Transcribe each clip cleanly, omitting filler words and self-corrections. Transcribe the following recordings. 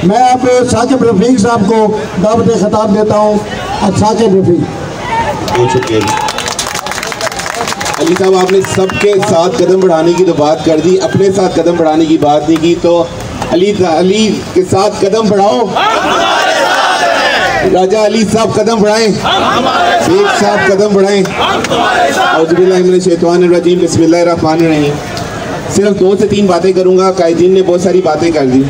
मैं अब साकिब रफीक साहब को दावत खिताब देता हूँ। साकिब रफीक। बहुत शुक्रिया अली साहब, आपने सबके साथ कदम बढ़ाने की तो बात कर दी, अपने साथ कदम बढ़ाने की बात नहीं की। तो अली के साथ कदम बढ़ाओ। राजा अली साहब कदम बढ़ाएं, शेख साहब कदम बढ़ाएं। औज़ुबिल्लाहिमिनश्शैतानिर्रजीम, बिस्मिल्लाहिर्रहमानिर्रहीम। सिर्फ 2 से 3 बातें करूंगा। कायदीन ने बहुत सारी बातें कर दी।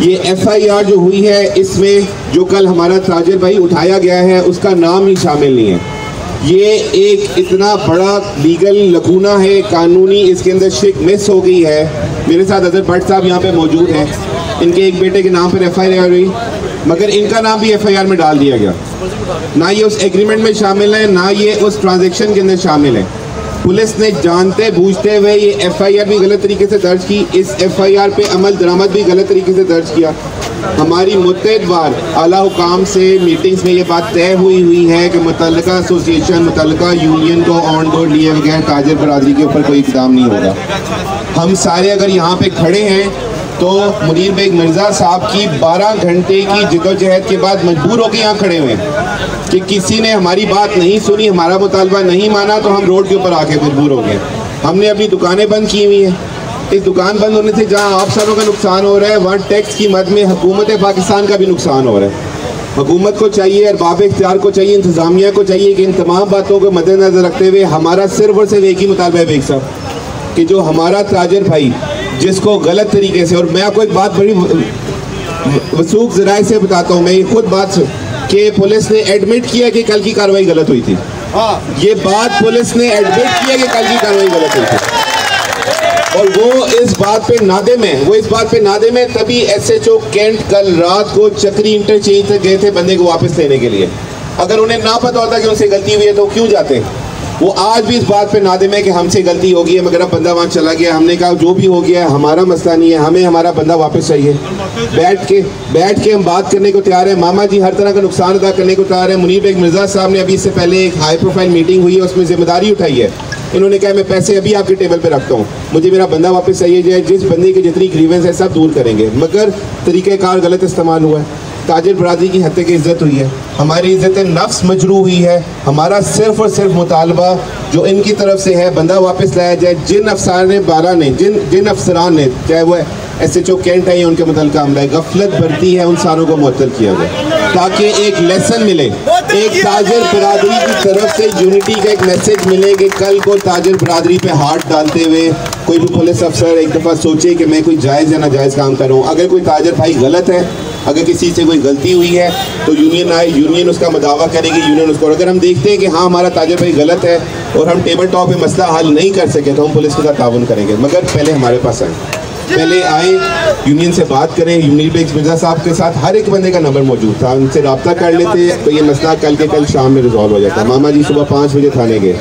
ये FIR जो हुई है, इसमें जो कल हमारा ताजिर भाई उठाया गया है उसका नाम ही शामिल नहीं है। ये एक इतना बड़ा लीगल लकूना है, कानूनी इसके अंदर शिक मिस हो गई है। मेरे साथ अजहर भट्ट साहब यहाँ पे मौजूद हैं। इनके एक बेटे के नाम पर FIR हुई, मगर इनका नाम भी FIR में डाल दिया गया। ना ये उस एग्रीमेंट में शामिल है, ना ये उस ट्रांजैक्शन के अंदर शामिल है। पुलिस ने जानते बूझते हुए ये FIR भी गलत तरीके से दर्ज की, इस FIR पे अमल दरामद भी गलत तरीके से दर्ज किया। हमारी मुतअद्दिद बार आला हुकाम से मीटिंग्स में ये बात तय हुई है कि मुतल्लिका एसोसिएशन, मुतल्लिका यूनियन को ऑन बोर्ड लिए बगैर ताजिर बरादरी के ऊपर कोई इक़दाम नहीं होगा। हम सारे अगर यहाँ पे खड़े हैं तो मुनीर बेग मिर्ज़ा साहब की 12 घंटे की जिदोजहद के बाद मजबूर होकर यहाँ खड़े हुए हैं कि किसी ने हमारी बात नहीं सुनी, हमारा मुतालबा नहीं माना, तो हम रोड के ऊपर आके मजबूर हो गए। हमने अपनी दुकानें बंद की हुई हैं। इस दुकान बंद होने से जहाँ आप सबों का नुकसान हो रहा है, वहाँ टैक्स की मद में हुकूमत पाकिस्तान का भी नुकसान हो रहा है। हुकूमत को चाहिए, अरबाब इख्तियार को चाहिए, इंतज़ामिया को चाहिए कि इन तमाम बातों को मद्देनज़र रखते हुए हमारा सिर्फ और सिर्फ एक ही मुतालबा है बेग साहब कि जो हमारा ताजिर भाई जिसको गलत तरीके से, और मैं आपको एक बात बड़ी वसूख ज़राए से बताता हूँ, मैं ये खुद बात कि पुलिस ने एडमिट किया कि कल की कार्रवाई गलत हुई थी। ये बात पुलिस ने एडमिट किया कि कल की कार्रवाई गलत हुई थी और वो इस बात पे नादिम है। तभी SHO कैंट कल रात को चक्री इंटरचेंज तक गए थे बंदे को वापस लेने के लिए। अगर उन्हें ना पता होता कि उनसे गलती हुई है तो क्यों जाते? वो आज भी इस बात पे नादिम है कि हमसे गलती हो गई है, मगर अब बंदा वहाँ चला गया। हमने कहा जो भी हो गया है हमारा मसला नहीं है, हमें हमारा बंदा वापस चाहिए। बैठ के हम बात करने को तैयार है। मामा जी हर तरह का नुकसान अदा करने को तैयार है। मुनीर बेग मिर्ज़ा साहब ने अभी इससे पहले एक हाई प्रोफाइल मीटिंग हुई है, उसमें जिम्मेदारी उठाई है। इन्होंने कहा मैं पैसे अभी आपके टेबल पे रखता हूँ, मुझे मेरा बंदा वापस चाहिए जाए। जिस बंदे की जितनी ग्रीवेंस है सब दूर करेंगे, मगर तरीक़ेकार गलत इस्तेमाल हुआ है। ताजिर बरादरी की हत्या की इज़्ज़त हुई है, हमारी इज़्ज़त नफ्स मजरू हुई है। हमारा सिर्फ और सिर्फ मुतालबा जो इनकी तरफ से है, बंदा वापस लाया जाए। जिन अफसरान ने चाहे वो SHO कैंट है या उनके मुतल्लिका अमला गफलत बरती है, उन सारों को मुअत्तल किया जाए ताकि एक लेसन मिले, एक ताजिर बरादरी की तरफ से यूनिटी का एक मैसेज मिले कि कल को ताजिर बरादरी पे हाथ डालते हुए कोई भी पुलिस अफसर एक दफ़ा सोचे कि मैं कोई जायज़ या नाजायज़ काम कर रहा हूँ। अगर कोई ताजिर भाई गलत है, अगर किसी से कोई गलती हुई है तो यूनियन आए, यूनियन उसका मदावा करेगी, यूनियन उसको। अगर हम देखते हैं कि हाँ हमारा ताजिर भाई गलत है और हम टेबल टॉप पे मसला हल नहीं कर सके तो हम पुलिस के साथ ताउन करेंगे, मगर पहले हमारे पास आए, पहले आए, यूनियन से बात करें। मुनीर बेग मिर्ज़ा साहब के साथ हर एक बंदे का नंबर मौजूद था, उनसे रब्ता कर लेते तो ये मसला कल के कल शाम में रिजॉल्व हो जाता। मामा जी सुबह 5 बजे थाने गए,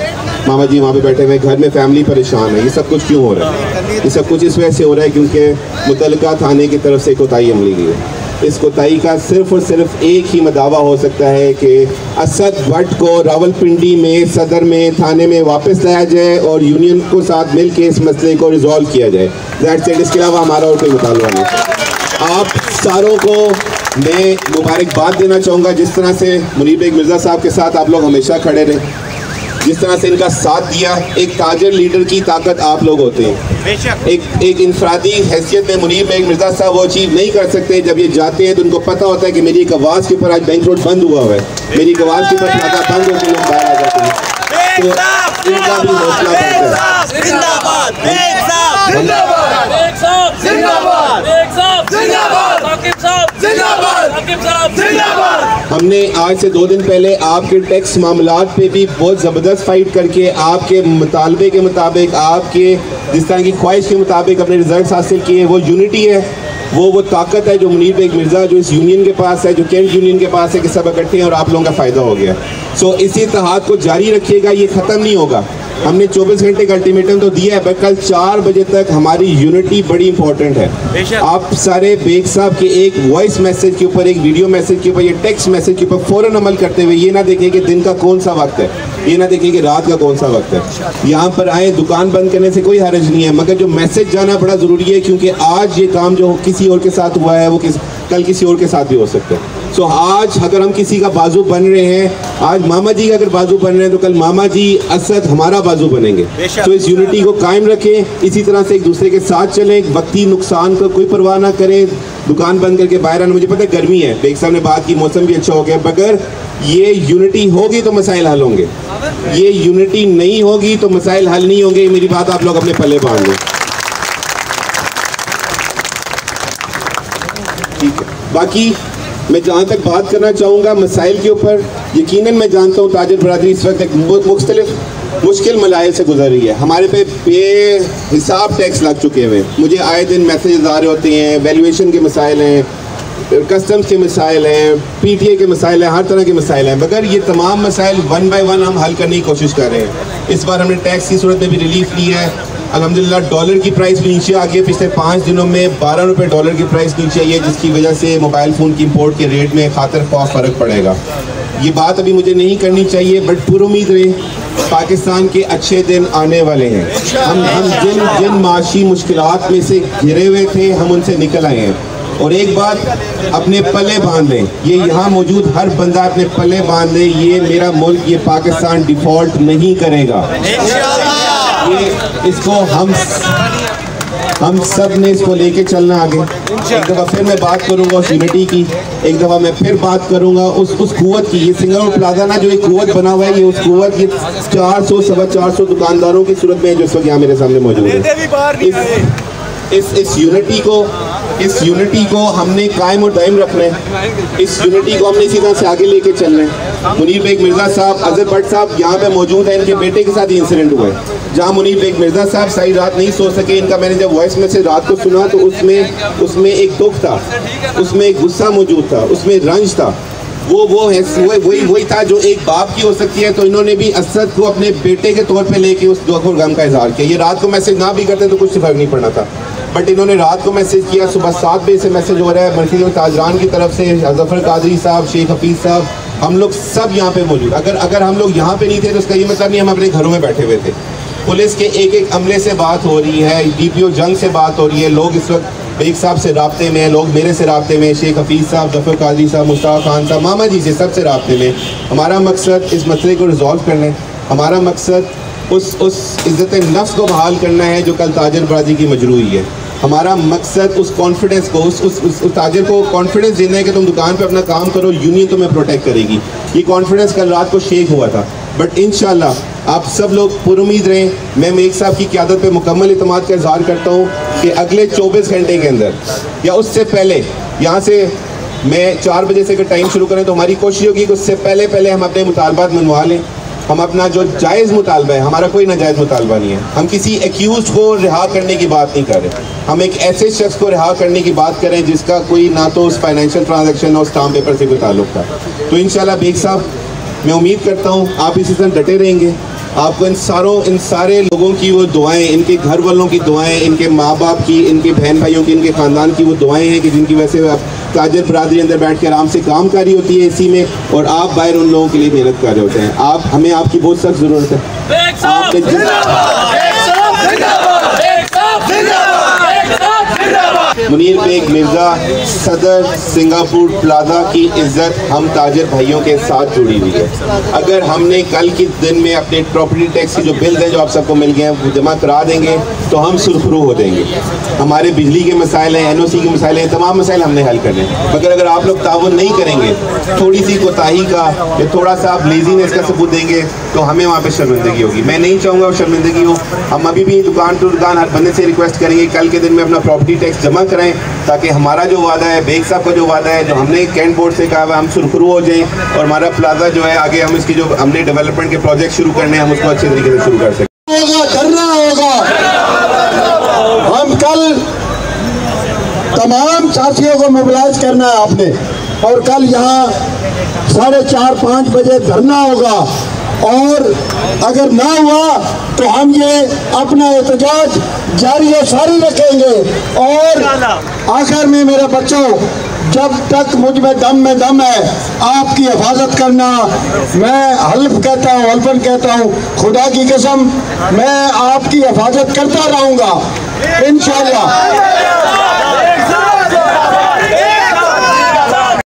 मामा जी वहाँ पे बैठे हुए, घर में फैमिली परेशान है। ये सब कुछ क्यों हो रहा है? ये सब कुछ इस वजह से हो रहा है क्योंकि मुतल्लिका थाने की तरफ से कोताही अमली गई है। इस कोताही का सिर्फ और सिर्फ एक ही मदावा हो सकता है कि असद भट्ट को रावलपिंडी में, सदर में, थाने में वापस लाया जाए और यूनियन को साथ मिल के इस मसले को रिजॉल्व किया जाए। That's it. इसके अलावा हमारा और कोई मुतालबा नहीं। आप सारों को मैं मुबारकबाद देना चाहूँगा जिस तरह से मुनीर बेग मिर्ज़ा साहब के साथ आप लोग हमेशा खड़े रहे, जिस तरह से इनका साथ दिया। एक ताजिर लीडर की ताकत आप लोग होते हैं। एक इंफरादी हैसियत में मुनीर बेग मिर्ज़ा साहब वो अचीव नहीं कर सकते। जब ये जाते हैं तो उनको पता होता है कि मेरी एक आवाज़ के ऊपर आज बैंक रोड बंद हुआ है, मेरी एक आवाज़ के ऊपर खाता बंद होकर लोग बाहर आ जाते हैं, तो इनका भी हौसला बढ़ता है। हमने आज से 2 दिन पहले आपके टैक्स मामलात पे भी बहुत ज़बरदस्त फाइट करके आपके मुतालबे के मुताबिक, आपके जिस तरह की ख्वाहिश के मुताबिक अपने रिजल्ट हासिल किए। वो यूनिटी है, वो ताकत है जो मुनीर बेग मिर्ज़ा, जो इस यूनियन के पास है, जो कैंट यूनियन के पास है कि सब इकट्ठे हैं और आप लोगों का फ़ायदा हो गया। सो इसी इत्तेहाद को जारी रखिएगा, ये ख़त्म नहीं होगा। हमने 24 घंटे का अल्टीमेटम तो दिया है, पर कल 4 बजे तक हमारी यूनिटी बड़ी इंपॉर्टेंट है। आप सारे बेग साहब के एक वॉइस मैसेज के ऊपर, एक वीडियो मैसेज के ऊपर, ये टेक्स्ट मैसेज के ऊपर फ़ौरन अमल करते हुए, ये ना देखें कि दिन का कौन सा वक्त है, ये ना देखें कि रात का कौन सा वक्त है। यहाँ पर आए, दुकान बंद करने से कोई हर्ज नहीं है, मगर जो मैसेज जाना बड़ा ज़रूरी है क्योंकि आज ये काम जो किसी और के साथ हुआ है वो कल किसी और के साथ भी हो सकता है। सो आज अगर हम किसी का बाजू बन रहे हैं, आज मामा जी का अगर बाजू बन रहे हैं तो कल मामा जी असद हमारा बाजू बनेंगे। तो इस यूनिटी को कायम रखें, इसी तरह से एक दूसरे के साथ चलें, वक्ती नुकसान का कोई परवाह ना करें, दुकान बंद करके बाहर आना। मुझे पता है गर्मी है, बेग साहब ने बात की, मौसम भी अच्छा हो गया, मगर ये यूनिटी होगी तो मसाइल हल होंगे, ये यूनिटी नहीं होगी तो मसाइल हल नहीं होंगे। मेरी बात आप लोग अपने पल्ले बांध लें, ठीक है। बाकी मैं जहाँ तक बात करना चाहूँगा मसाइल के ऊपर, यकीनन मैं जानता हूँ ताजिर बरादरी इस वक्त एक मुख्तलिफ मुश्किल मलाइल से गुजर रही है। हमारे पे बेहिसाब टैक्स लग चुके हुए, मुझे आए दिन मैसेजेस आ रहे होते हैं, वैल्यूएशन के मसाइल हैं, कस्टम्स के मसाइल हैं, PTA के मसाइल हैं, हर तरह के मसाइल हैं, मगर ये तमाम मसाइल वन बाय वन हम हल करने की कोशिश कर रहे हैं। इस बार हमने टैक्स की सूरत में भी रिलीफ ली है, अल्हम्दुलिल्लाह। डॉलर की प्राइस भी नीचे आ गई है, पिछले 5 दिनों में 12 रुपये डॉलर की प्राइस नीचे आई है, जिसकी वजह से मोबाइल फ़ोन की इंपोर्ट के रेट में खातिर ख्वाह फ़र्क पड़ेगा। ये बात अभी मुझे नहीं करनी चाहिए, बट पुरुम्मीद रहे पाकिस्तान के अच्छे दिन आने वाले हैं। हम जिन माशी मुश्किलात में से घिरे हुए थे हम उनसे निकल आए हैं। और एक बात अपने पल्ले बांध लें, ये यहाँ मौजूद हर बंदा अपने पल्ले बांध ले, ये मेरा मुल्क, ये पाकिस्तान डिफ़ॉल्ट नहीं करेगा। ये इसको हम सब ने इसको लेके चलना आगे। एक दफ़ा फिर मैं बात करूँगा उस यूनिटी की, एक दफ़ा मैं फिर बात करूँगा उस कुव्वत की। ये सिंगापुर प्लाजा ना जो एक कुव्वत बना हुआ है, ये उस कुव्वत, ये 400 सवा 400 दुकानदारों की सूरत में जो इस वक्त यहाँ मेरे सामने मौजूद है। इस यूनिटी को हमने कायम और दायम रखना है। इस यूनिटी को हमने इसी तरह से आगे लेके चलना है। मुनीर बेग मिर्ज़ा साहब, अजहर भट्ट साहब यहाँ पे मौजूद है, इनके बेटे के साथ इंसिडेंट हुआ है जहाँ मुनीर बेग मिर्ज़ा साहब सारी रात नहीं सो सके। इनका मैंने जब वॉइस मैसेज रात को सुना तो उसमें एक दुख था, उसमें एक गुस्सा मौजूद था, उसमें रंज था। वही था जो एक बाप की हो सकती है। तो इन्होंने भी असद को अपने बेटे के तौर पे लेके उस दुख और गम का इजहार किया। ये रात को मैसेज ना भी करते तो कुछ फर्क नहीं पड़ना था, बट इन्होंने रात को मैसेज किया। सुबह 7 बजे से मैसेज हो रहा है मरकज़ी में ताजरान की तरफ से, जफर कादरी साहब, शेख हफीज़ साहब, हम लोग सब यहाँ पे मौजूद। अगर हम लोग यहाँ पे नहीं थे तो उसका ये मतलब नहीं हम अपने घरों में बैठे हुए थे। पुलिस के एक अमले से बात हो रही है, DPO जंग से बात हो रही है, लोग इस वक्त बेग साहब से राब्ते में हैं, लोग मेरे से राब्ते में, शेख हफीज़ साहब, जफर कादरी साहब, मुश्ताक खान साहब, मामा जी से, सबसे राब्ते में। हमारा मकसद इस मसले को रिजॉल्व करना है। हमारा मकसद उस इज़्ज़त नफ्स को बहाल करना है जो कल ताजिर बरादरी की मजरूही है। हमारा मकसद उस कॉन्फिडेंस को, उस ताजिर को कॉन्फिडेंस देना है कि तुम दुकान पे अपना काम करो, यूनियन तुम्हें प्रोटेक्ट करेगी। ये कॉन्फिडेंस कल रात को शेक हुआ था, बट इंशाल्लाह आप सब लोग पुरुमीद रहें। मैं मेक साहब की क़यादत पे मुकम्मल इत्मीनाद का इज़हार करता हूँ कि अगले 24 घंटे के अंदर या उससे पहले, यहाँ से मैं 4 बजे से अगर टाइम शुरू करें तो हमारी कोशिश होगी कि उससे पहले हम अपने मुतालबात मनवा लें। हम अपना जो जायज़ मुतालबा है, हमारा कोई नाजायज़ मुतालबा नहीं है। हम किसी एक्यूज़ को रिहा करने की बात नहीं कर रहे, हम एक ऐसे शख्स को रिहा करने की बात करें जिसका कोई ना तो उस फाइनेंशियल ट्रांजैक्शन और स्टाम्प पेपर से कोई ताल्लुक़ था। तो इंशाल्लाह बेग साहब, मैं उम्मीद करता हूँ आप इसी तरह डटे रहेंगे। आपको इन सारे लोगों की वो दुआएं, इनके घर वालों की दुआएं, इनके माँ बाप की, इनके बहन भाइयों की, इनके ख़ानदान की वो दुआएं हैं कि जिनकी वजह से आप ताजिर बरादरी अंदर बैठ के आराम से काम कारी होती है इसी में, और आप बाहर उन लोगों के लिए मेहनत कर रहे होते हैं। हमें आपकी बहुत सख्त ज़रूरत है। मुनीर बेग मिर्ज़ा सदर सिंगापुर प्लाजा की इज्जत हम ताजिर भाइयों के साथ जुड़ी हुई है। अगर हमने कल के दिन में अपने प्रॉपर्टी टैक्स के जो बिल हैं जो आप सबको मिल गए हैं वो जमा करा देंगे तो हम सुरखरू हो देंगे। हमारे बिजली के मसाइल हैं, NOC के मसाइल हैं, तमाम मसाइल हमने हल करने हैं। मगर अगर आप लोग ताउन नहीं करेंगे, थोड़ी सी कोताही का या थोड़ा सा आप लेजीनेस का सबूत देंगे तो हमें वहाँ पर शर्मिंदगी होगी। मैं नहीं चाहूँगा वो शर्मिंदगी हो। हम अभी भी दुकान टू दुकान हर बंदे से रिक्वेस्ट करेंगे कल के दिन में अपना प्रॉपर्टी टैक्स जमा कराएं, ताकि हमारा जो वादा है, बेग साहब का जो वादा है, जो हमने कैंट बोर्ड से कहा है, हम सुरखरू हो जाएं और हमारा प्लाजा जो है आगे हम इसकी जो हमने डेवलपमेंट के प्रोजेक्ट शुरू करने हैं हम उसको अच्छे तरीके से शुरू कर सकें। करना होगा। हम कल तमाम साथियों को मोबिलाइज करना है आपने, और कल यहाँ 4:30-5 बजे धरना होगा, और अगर ना हुआ तो हम ये अपना एहतजाज जारी और सारी रखेंगे। और आखिर में मेरे बच्चों, जब तक मुझ में दम है आपकी हिफाजत करना, मैं हल्फन कहता हूँ खुदा की कसम, मैं आपकी हिफाजत करता रहूँगा इंशाअल्लाह।